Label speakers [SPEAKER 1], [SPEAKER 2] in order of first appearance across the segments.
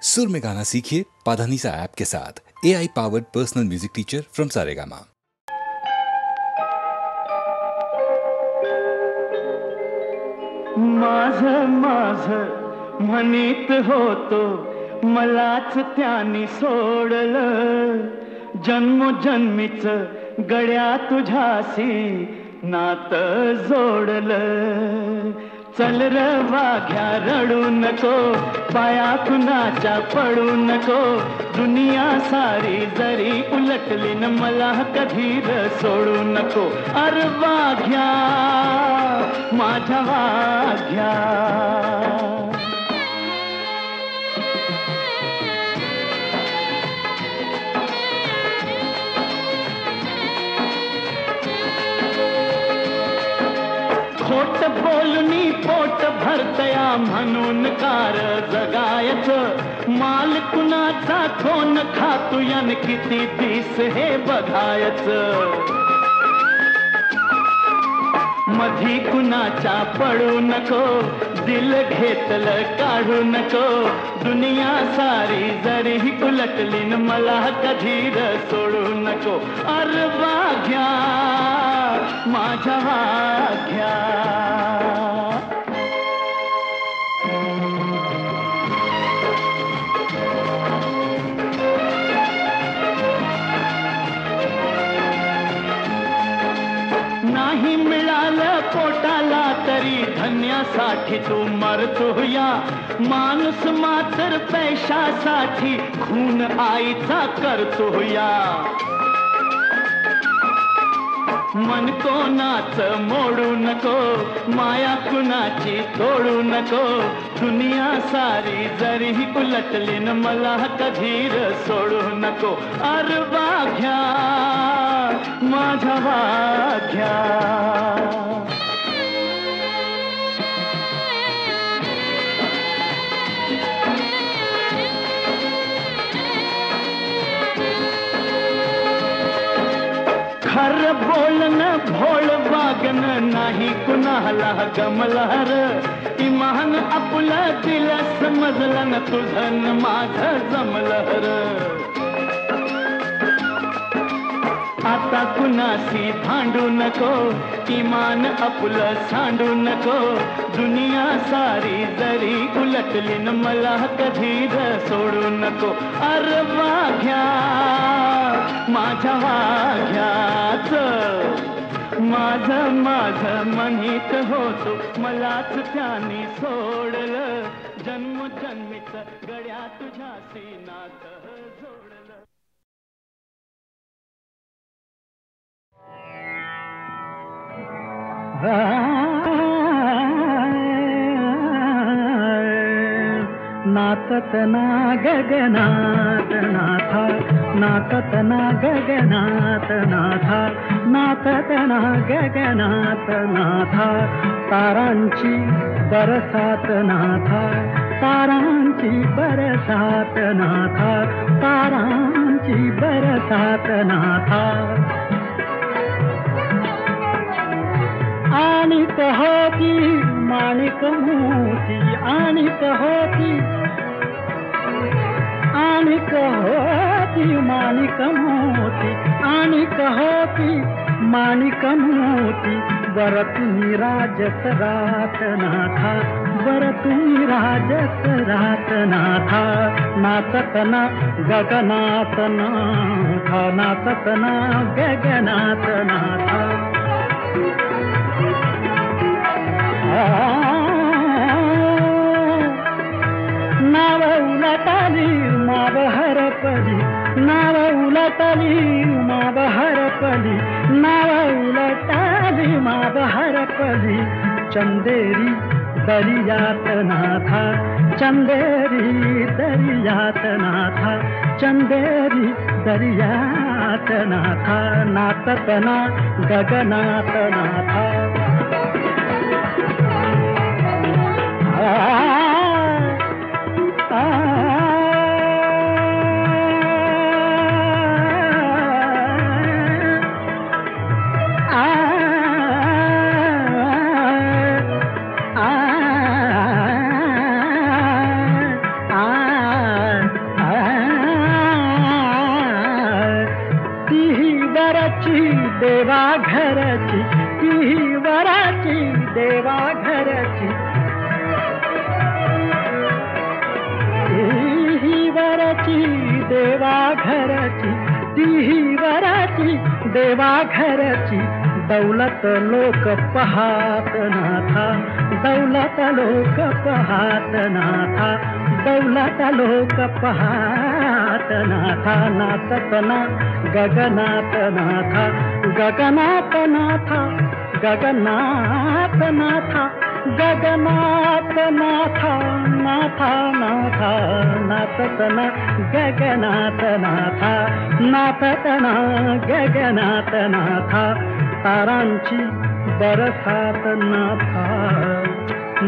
[SPEAKER 1] सुर में गाना सीखिए पाधानीसा ऐप के साथ। AI powered personal music teacher from Saregama.
[SPEAKER 2] माझं माझं म्हणीत होतो मलाच त्यानी सोडलं, जन्मोजन्मीच गड्या तुझ्याशी नातं जोडलं. चल र वाघ्या रडू नको, पाया कुणाच्या पडू नको, दुनिया सारी जरी उलटली न मला कधी र सोडू नको. अरे वाघ्या माझ्या वाघ्या. खोट बोलणी पोट भरतया म्हणून कार जगायचं, माल कुणाचा कोण खातू यान किती दिस हे बघायचं. मधी कुणाच्या पडू नको, दिल घेतलं काढू नको, दुनिया सारी जरी उलटली न मला कधी र सोडू नको. अरे वाघ्या माझ्या वाघ्या. नाही मिळालं पोटाला तरी धन्यासाठी तू मरतोया, माणूस मात्र पैशासाठी खून आईचा करतोया. मन कोणाच मोडू नको, माया कुणाची तोडू नको, दुनिया सारी जरी उलटली न मला कधी र सोडू नको. अरे वाघ्या माझ्या वाघ्या. खर बोलणं भोळ वागणं नाही कुणाला गमलहर, इमान आपलं दिल समजलं न तुझं न माझं जमलहर. आता कुणाशी भांडू नको, इमान आपलं सांडू नको, दुनिया सारी जरी उलटली न मला कधी र सोडू नको. अरे वाघ्या माझ्या वाघ्याच, माझं माझं म्हणीत होतो मलाच त्यानी सोडलं, जन्मोजन्मीच गड्या तुझ्याशी नातं जोडलं. नाचत ना गगनात नाथा, नाचत ना गगनात नाथा, नाचत ना गगनात नाथा, तारांची बरसात नाथा, तारांची बरसात नाथा, तारांची बरसात नाथा. आणि होती माणिक मोती, आणि होती, आणि होती माणिक मोती, आणि होती माणिक मोती, वर तुम्ही राजस रात नाथा, वर तुम्ही राजस रात नाथा. नाचत ना गगनात नाथा, नाचत ना गगनात नाथा. नाव उलटली माव हरपली, नाव उलटली माव हरपली, नाव उलटली माव हरपली. चंदेरी दरियात नाथा, चंदेरी दरियात नाथा, चंदेरी दरियात नाथा. नाचत ना गगनात नाथा. डिहीवराची देवा घरची दौलत लोक पहात नाथा, दौलत लोक पहात नाथा, दौलत लोक पहात नाथा. नाचत ना गगनात नाथा, गगनात नाथा, गगनात नाथा, गगनात नाथा, नाथा नाथा. नाचत ना गगनात नाथा, नाचत ना गगनात नाथा. तारांची बरसात नाथा,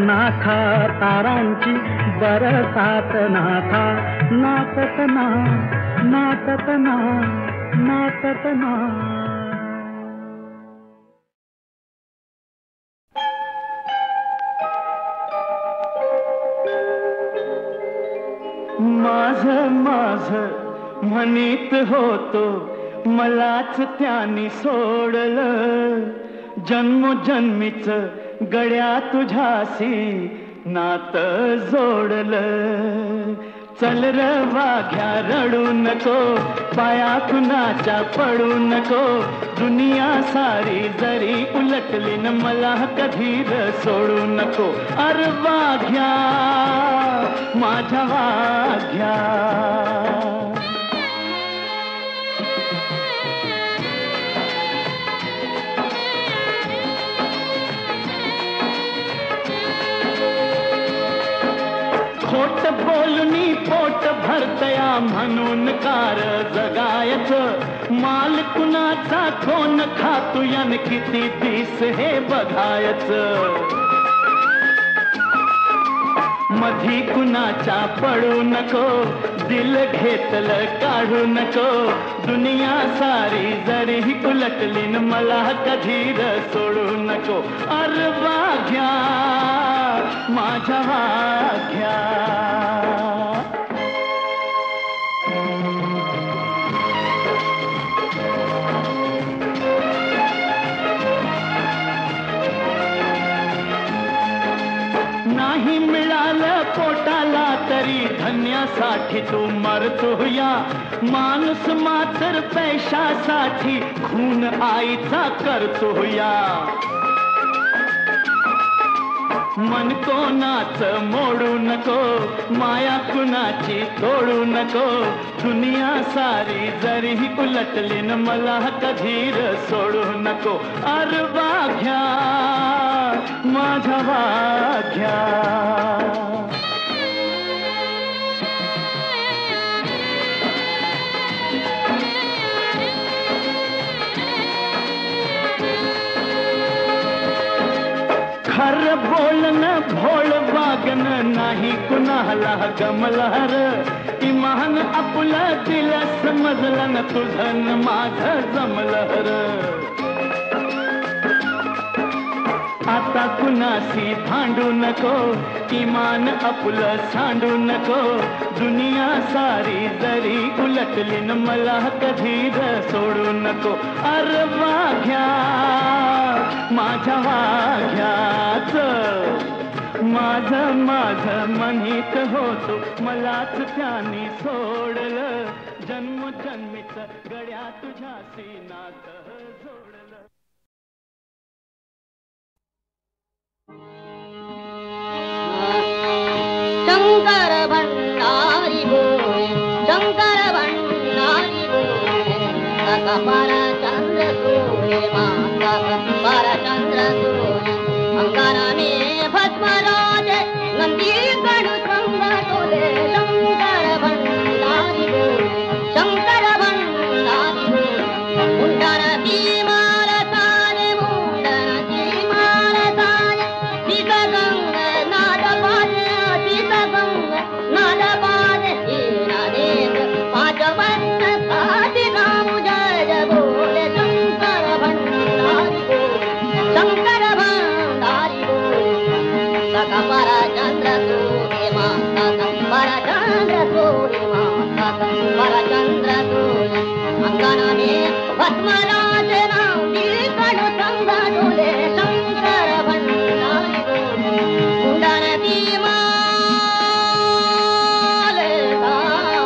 [SPEAKER 2] नाथा तारांची बरसात नाथा. नाचत ना, नाचत ना, नाचत ना.
[SPEAKER 3] माझं माझं म्हणीत होतो मलाच त्याने सोडलं. जन्मोजन्मीच गड्या तुझ्याशी नातं जोडलं. चल र वाघ्या रडू नको, पाया कुणाच्या पडू नको. दुनिया सारी जरी उलटली न मला कधी र सोडू नको. अरे वाघ्या माझ्या वाघ्या. खोट बोलूनी पोट भरतया म्हणून कार जगायचं. माल कुणाचा कोण खातू यान किती दिस हे बघायचं. मधी कुणाच्या पडू नको, दिल घेतलं काढू नको. दुनिया सारी जरी उलटली न मला कधी र सोडू नको. अरे वाघ्या माझ्या वाघ्या. नाही मिळालं पोटाला तरी धन्यासाठी तू मरतोया. माणूस मात्र पैशासाठी खून आईचा करतोया. मन कोणाच मोडू नको, माया कुणाची तोडू नको. दुनिया सारी जरी उलटली न मला कधी र सोडू नको. अरे वाघ्या माझ्या वाघ्या. खर बोलणं भोळ वागणं नाही कुणाला गमलहर. इमान आपलं दिल समजलं न तुझं न माझं जमलहर. आता कुणाशी भांडू नको, इमान आपलं सांडू नको. दुनिया सारी जरी उलटली न मला कधी र सोडू नको. अरे वाघ्या माझ्या वाघ्याच. माझं माझं म्हणीत होतो मलाच त्याने सोडलं. जन्मोजन्मीच गड्या तुझ्याशी नातं जोडलं.
[SPEAKER 4] शंकर भंडारी बोले, शंकर भंडारी बोले. कपाळ चंद्र सोले, माता कपाळ चंद्र सोले. अंगारा में भस्मराजे, नंदी कडू संग तोले. शंकर भंडारी बोले, शंकर भंडारी बोले. मुंडनाची माळ साने, मुंडनाची माळ साने. सीतागंग नाद पाने, सीतागंग नाद पाने. नादेंग पाच वर्ष साधी नाम जय जय बोले. शंकर भंडारी बोले, शंकर भंडारी बोले. कपाळ चंद्र सोले, माता कपाळ चंद्र सोले, माता कपाळ चंद्र सोले. अंगना में भस्मराज नांदी कडू संग डोले. शंकर भंडारी बोले, मुंडनाची माळ साने.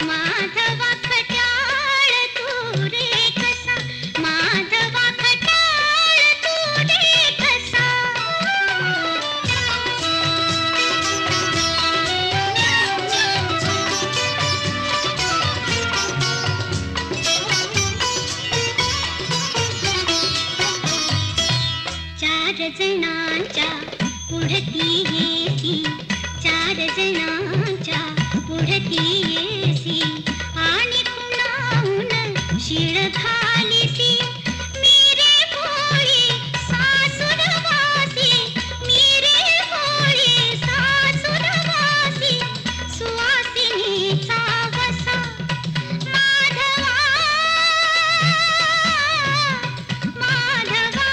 [SPEAKER 5] माधवा खट्याळ जणांच्या पुढती येसी, 4 जणांच्या पुढती येसी, आणि कुणाहून शिळ घालीसी, मिरे भोळी सासुरवासी, मिरे भोळी सासुरवासी, सुवासिनीचा वसा माधवा, माधवा,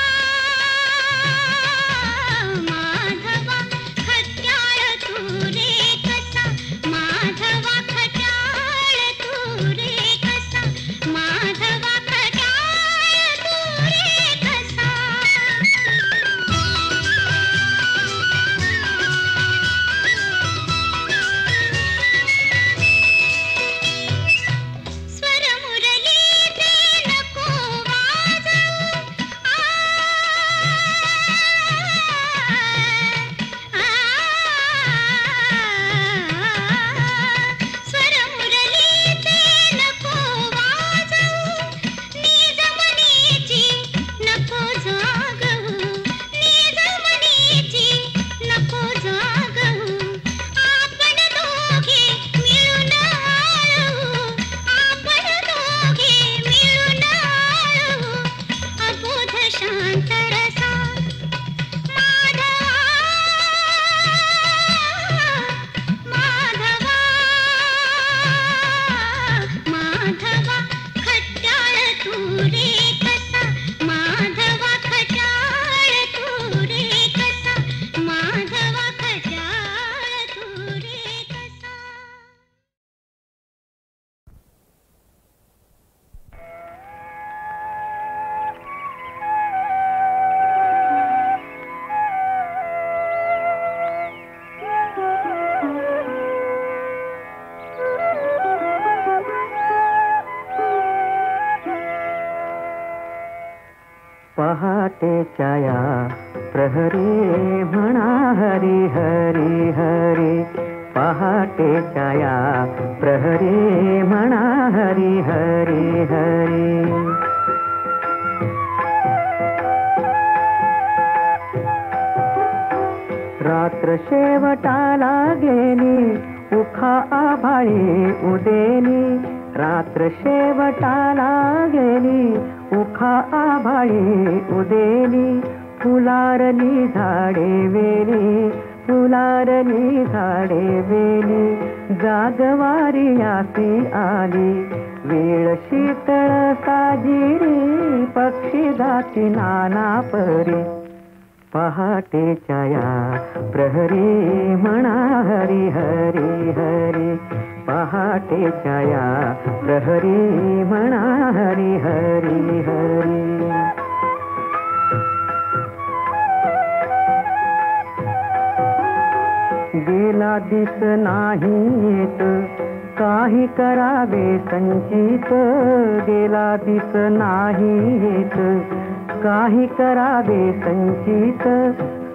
[SPEAKER 5] माधवा खट्याळ तू रे कसा, माधवा खट्याळ तू रे कसा, माधवा खट्याळ तू रे कसा. स्वर मुरलीचे नको वाजवू, स्वर मुरलीचे नको वाजवू, निजमनीची नको जागवू, निजमनीची नको जागवू, आपण दोघे मिळून आळवू, आपण दोघे मिळून आळवू, अबोध शांत रसा माधवा, माधवा, माधवा खट्याळ तू रे कसा, माधवा खट्याळ तू रे कसा, माधवा खट्याळ तू रे कसा.
[SPEAKER 2] पहाटेच्या या प्रहरी म्हणा हरी हरी हरी, पहाटेच्या या प्रहरी म्हणा हरी हरी हरी. रात्र शेवटाला गेली उखा आभाळी उदेली, रात्र शेवटाला गेली उखा आभाळी उदेली, फुलारली झाडे वेली, फुलारली झाडे वेली, जागवारी यासी आली, वेळ शीतळ साजिरी, पक्षी जाती नाना परी. पहाटेच्या या प्रहरी म्हणा हरी हरी हरी, पहाटेच्या या प्रहरी म्हणा हरी हरी हरी. गेला दिस नाही येत काही करावे संचित, गेला दिस नाही येत काही करावे संचित,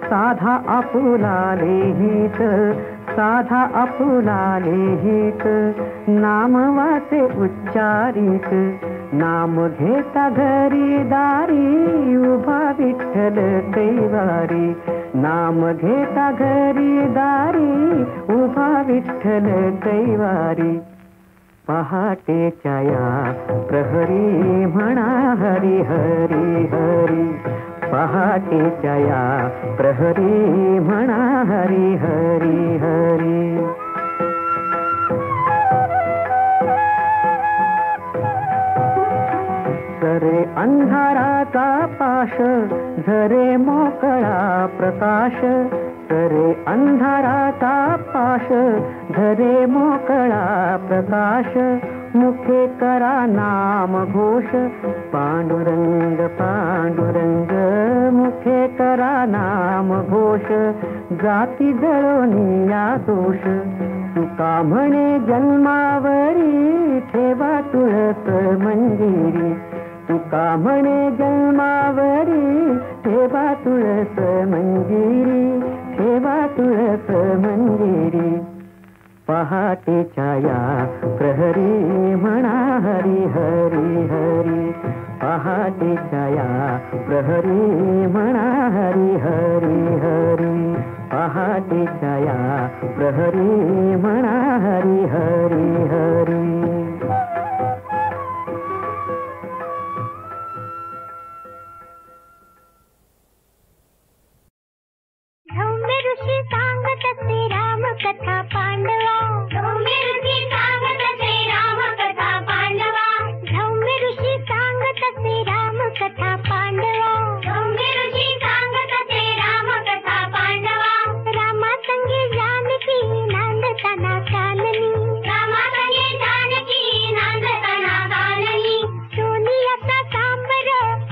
[SPEAKER 2] साधा आपुला लिहित, साधा आपुला लिहित, नाम वाचे उच्चारित, नाम घेता घरी दारी, उभा विठ्ठल कैवारी, नाम घेता घरी दारी, उभा विठ्ठल कैवारी. पहाटेच्या या प्रहरी म्हणा हरी हरी हरी, पहाटेच्या या प्रहरी म्हणा हरी हरी हरी. सरे अंधाराचा पाश झरे मोकळा प्रकाश, सरे अंधाराचा पाश झरे मोकळा प्रकाश, मुखे करा नाम घोष, पांडुरंग पांडुरंग मुखे करा नाम घोष, जाती जळोनी या दोष, तुका म्हणे जन्मावरी ठेवा तुळस मंजिरी, तुका म्हणे जन्मावरी ठेवा तुळस मंजिरी, ठेवा तुळस मंजिरी. पहाटेच्या या प्रहरी म्हणा हरी हरी हरी, पहाटेच्या या प्रहरी म्हणा हरी हरी हरी. पहाटेच्या या प्रहरी म्हणा हरी हरी हरी.
[SPEAKER 5] धौम्य ऋषी सांगत असे राम कथा पांडवा. धौम्य ऋषी सांगत असे राम कथा पांडवा. धौम्य ऋषी सांगत असे राम कथा पांडवा. धौम्य ऋषी सांगत असे राम कथा पांडवा. रामा संगे जानकी नांदताना काननी. रामा संगे जानकी नांदताना काननी. सोनियाचा सांबर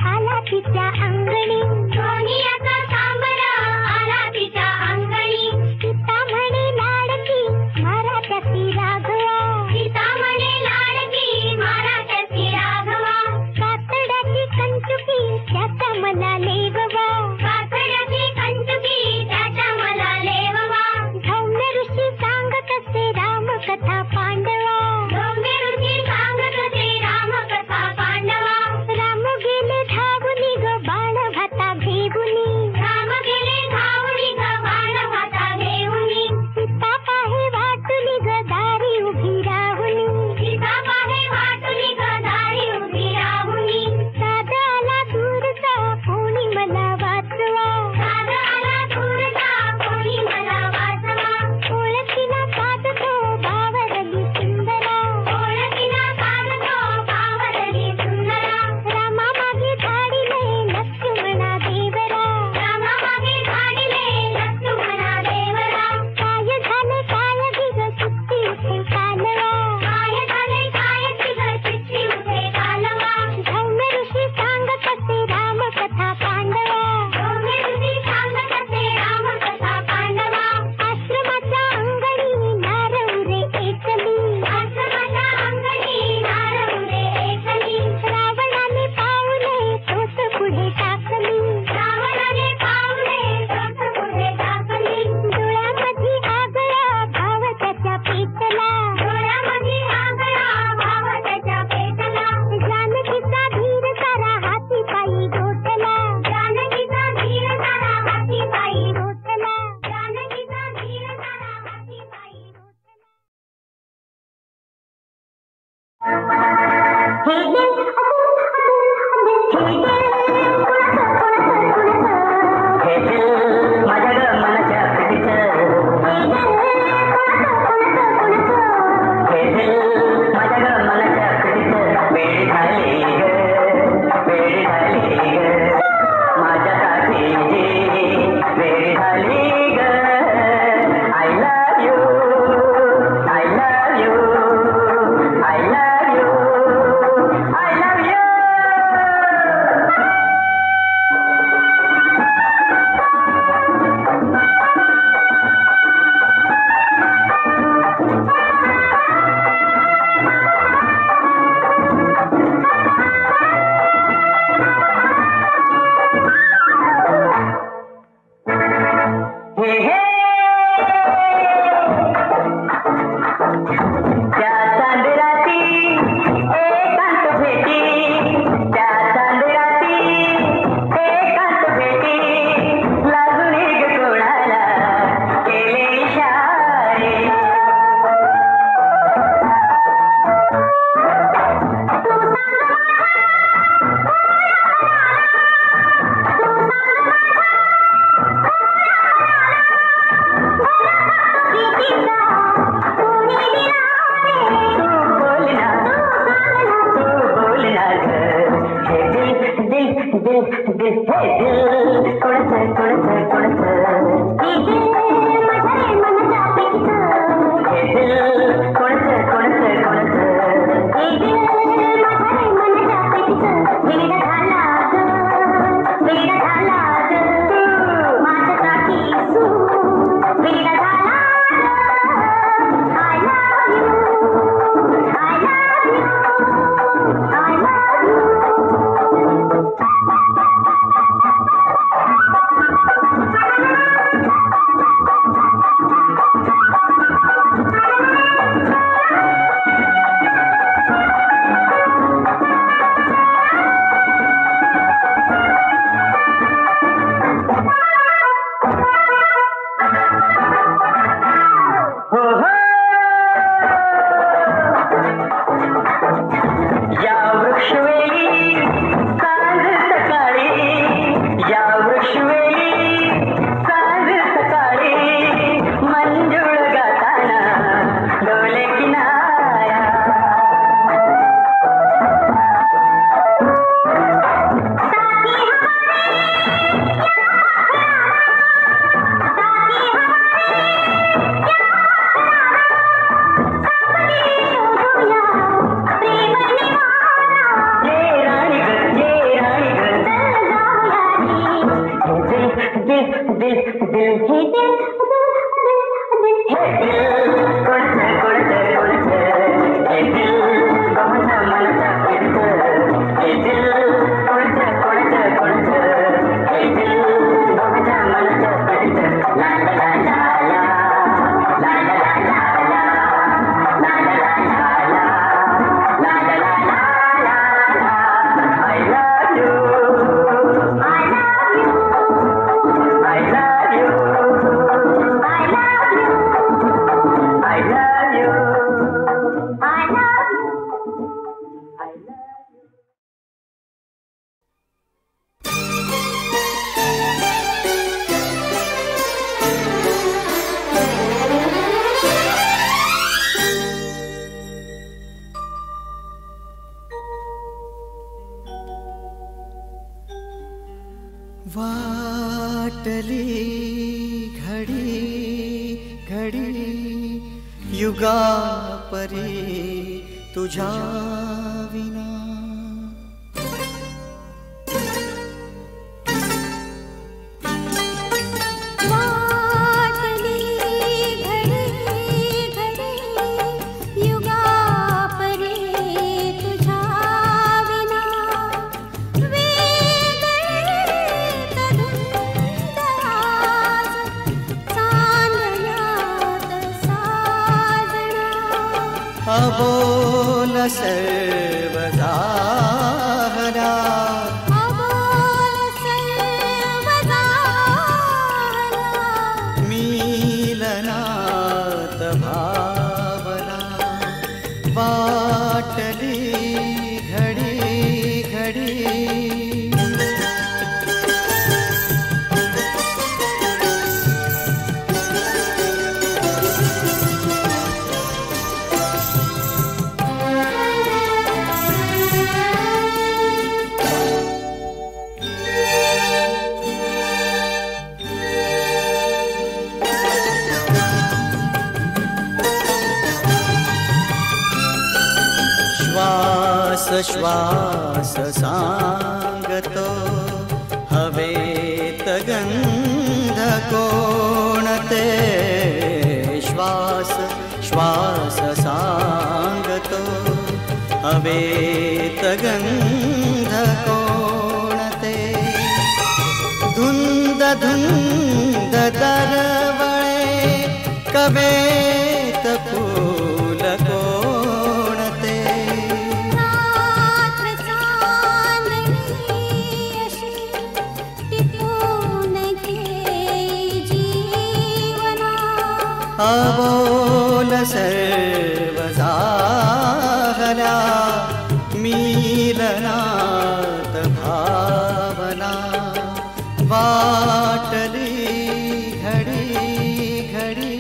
[SPEAKER 5] आला तिच्या अंगणी. सोनियाचा सांबर आला तिच्या अंगणी. सीता म्हणे लाडकी मारा त्याची राघवा. सीता म्हणे लाडकी मारा त्याची राघवा. कातड्याची कंचुकी त्याचा मला लेववा. कातड्याची कंचुकी त्याचा मला लेववा. धौम्य ऋषी सांगत असे राम कथा पांडवा. धौम्य ऋषी सांगत असे राम कथा पांडवा. राम गेले धावुनी ग बाण भाता भेगुनी. राम गेले धावुनी ग बाण भाता भेगुनी. सीता पाहे वाटुनी ग दारी उभी राहुनी. सीता पाहे वाटुनी ग दारी उभी राहुनी. साध आला दूरचा कोणी मला वाचवा. साध आला दूरचा कोणी मला वाचवा. ओळखीना साध तो बावरली सुंदरा. ओळखीना साध तो बावरली सुंदरा. रामा मागे धाडिले लक्ष्मणा देवरा. रामा मागे धाडिले लक्ष्मणा देवरा. काय झाले काय गिग चित्ती उठे कालवा. काय झाले काय गिग चित्ती उठे कालवा. धौम्य ऋषी सांगत असे राम कथा पांडवा. धौम्य ऋषी सांगत असे राम कथा पांडवा. आश्रमाच्या अंगणी नारवरे एकली. आश्रमाच्या अंगणी नारवरे एकली. रावणाने पावले तोच पुढे टाकली. रावणाने पावले तोच पुढे टाकली. डोळ्यामध्ये आगळा भाव त्याच्या पेटला. डोळ्यामध्ये आगळा भाव त्याच्या पेटला. जानकीचा धीर सारा हाती पायी लोटला. जानकीचा धीर सारा हाती पायी लोटला. जानकीचा धीर सारा हाती पायी लोटला.
[SPEAKER 6] वाटली घडी घडी युगा परी तुझ्या विना अबोल सर्व झाला
[SPEAKER 5] अबोल सर्व झाला
[SPEAKER 6] मिलनात भावना वाटली घडी घडी श्वास सांगतो हवेत गंध कोणते श्वास श्वास सांगतो हवेत गंध कोणते धुंद धुंद दरवळे कवेत फूल कोणते अबोल सर्व झाला मिलनात भावना वाटली घडी घडी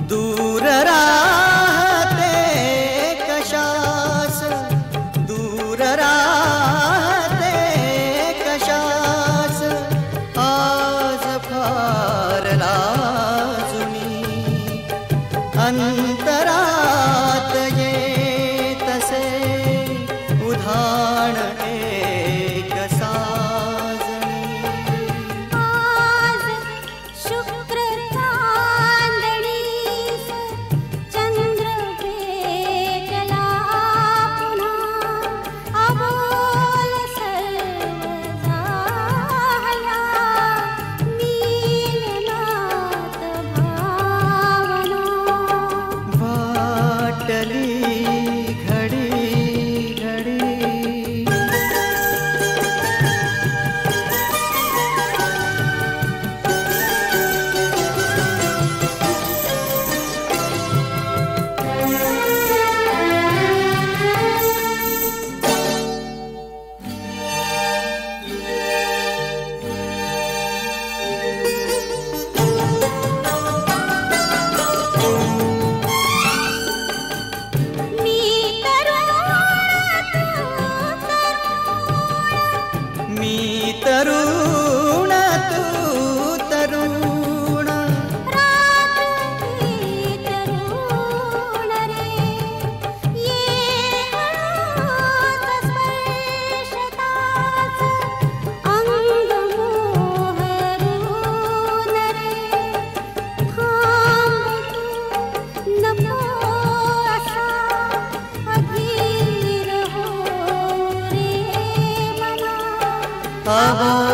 [SPEAKER 6] दूर राहते कशास दूर राहते कशास आज फार लाजुनी अंतरात येतसे उधाण एक साजणी
[SPEAKER 5] आज शुक्र चांदणीस चंद्र भेटला पुन्हा अबोल सर्व झाला मिलनात भावना
[SPEAKER 6] वाटली घडी घडी मी तरुण तू तरुण
[SPEAKER 5] रात्री तरुण रे ये हात स्पर्शताच अंग मोहरून रे थांब तू नको असा अधीर हो रे मना
[SPEAKER 6] अबोल